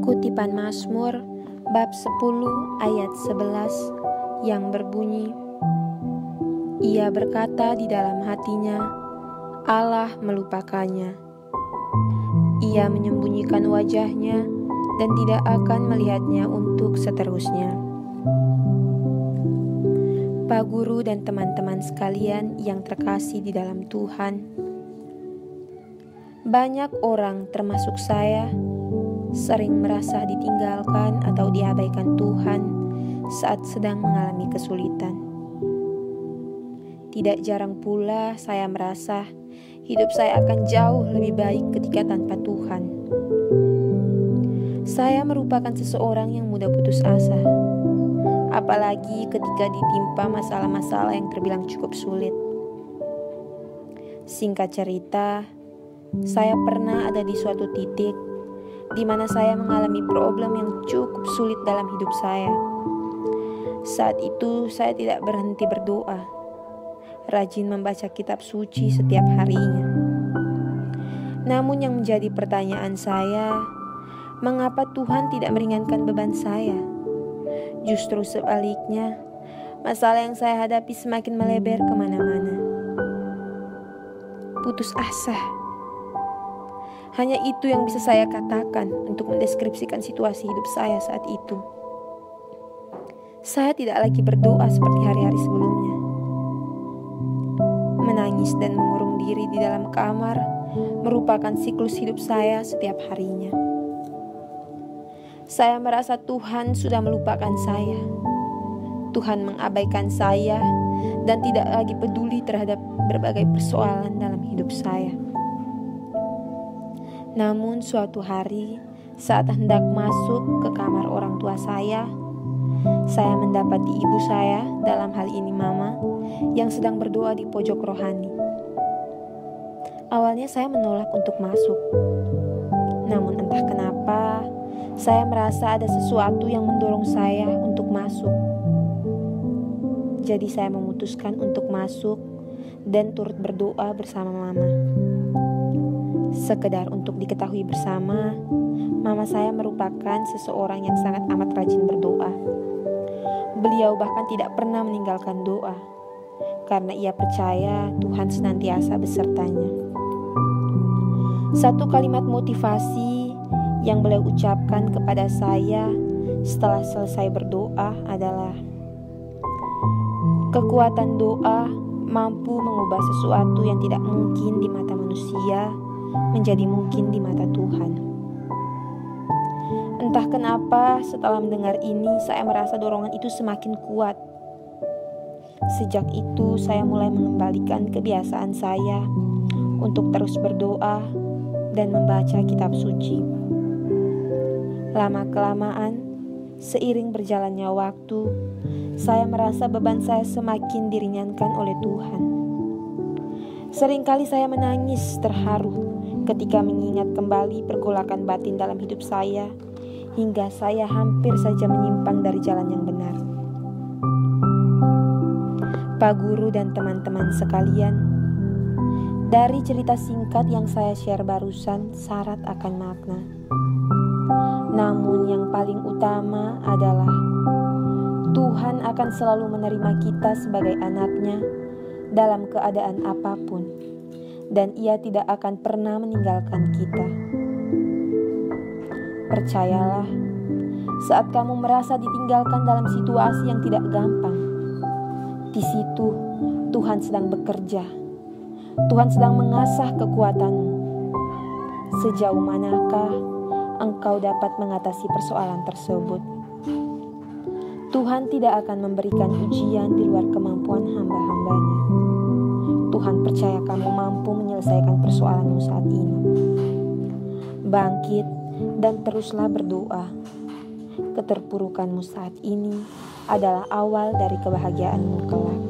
Kutipan Mazmur bab 10 ayat 11 yang berbunyi, Ia berkata di dalam hatinya, Allah melupakannya. Ia menyembunyikan wajahnya dan tidak akan melihatnya untuk seterusnya. Pak Guru dan teman-teman sekalian yang terkasih di dalam Tuhan, banyak orang termasuk saya sering merasa ditinggalkan atau diabaikan Tuhan saat sedang mengalami kesulitan. Tidak jarang pula saya merasa hidup saya akan jauh lebih baik ketika tanpa Tuhan. Saya merupakan seseorang yang mudah putus asa, apalagi ketika ditimpa masalah-masalah yang terbilang cukup sulit. Singkat cerita, saya pernah ada di suatu titik di mana saya mengalami problem yang cukup sulit dalam hidup saya. Saat itu saya tidak berhenti berdoa, rajin membaca kitab suci setiap harinya. Namun yang menjadi pertanyaan saya, mengapa Tuhan tidak meringankan beban saya? Justru sebaliknya, masalah yang saya hadapi semakin melebar kemana-mana. Putus asa. Hanya itu yang bisa saya katakan untuk mendeskripsikan situasi hidup saya saat itu. Saya tidak lagi berdoa seperti hari-hari sebelumnya. Menangis dan mengurung diri di dalam kamar merupakan siklus hidup saya setiap harinya. Saya merasa Tuhan sudah melupakan saya. Tuhan mengabaikan saya dan tidak lagi peduli terhadap berbagai persoalan dalam hidup saya. Namun suatu hari, saat hendak masuk ke kamar orang tua saya mendapati ibu saya, dalam hal ini mama, yang sedang berdoa di pojok rohani. Awalnya saya menolak untuk masuk. Namun entah kenapa, saya merasa ada sesuatu yang mendorong saya untuk masuk. Jadi saya memutuskan untuk masuk dan turut berdoa bersama mama. Sekedar untuk diketahui bersama, mama saya merupakan seseorang yang sangat amat rajin berdoa. Beliau bahkan tidak pernah meninggalkan doa, karena ia percaya Tuhan senantiasa besertanya. Satu kalimat motivasi yang beliau ucapkan kepada saya setelah selesai berdoa adalah, kekuatan doa mampu mengubah sesuatu yang tidak mungkin di mata manusia menjadi mungkin di mata Tuhan. Entah kenapa setelah mendengar ini saya merasa dorongan itu semakin kuat. Sejak itu saya mulai mengembalikan kebiasaan saya untuk terus berdoa dan membaca kitab suci. Lama-kelamaan, seiring berjalannya waktu, saya merasa beban saya semakin diringankan oleh Tuhan. Seringkali saya menangis terharu ketika mengingat kembali pergolakan batin dalam hidup saya, hingga saya hampir saja menyimpang dari jalan yang benar. Pak Guru dan teman-teman sekalian, dari cerita singkat yang saya share barusan syarat akan makna. Namun yang paling utama adalah Tuhan akan selalu menerima kita sebagai anaknya dalam keadaan apapun, dan Ia tidak akan pernah meninggalkan kita. Percayalah, saat kamu merasa ditinggalkan dalam situasi yang tidak gampang, di situ Tuhan sedang bekerja. Tuhan sedang mengasah kekuatanmu. Sejauh manakah engkau dapat mengatasi persoalan tersebut? Tuhan tidak akan memberikan ujian di luar kemampuan hamba-hambanya. Tuhan percaya kamu mampu menyelesaikan persoalanmu saat ini. Bangkit dan teruslah berdoa. Keterpurukanmu saat ini adalah awal dari kebahagiaanmu kelak.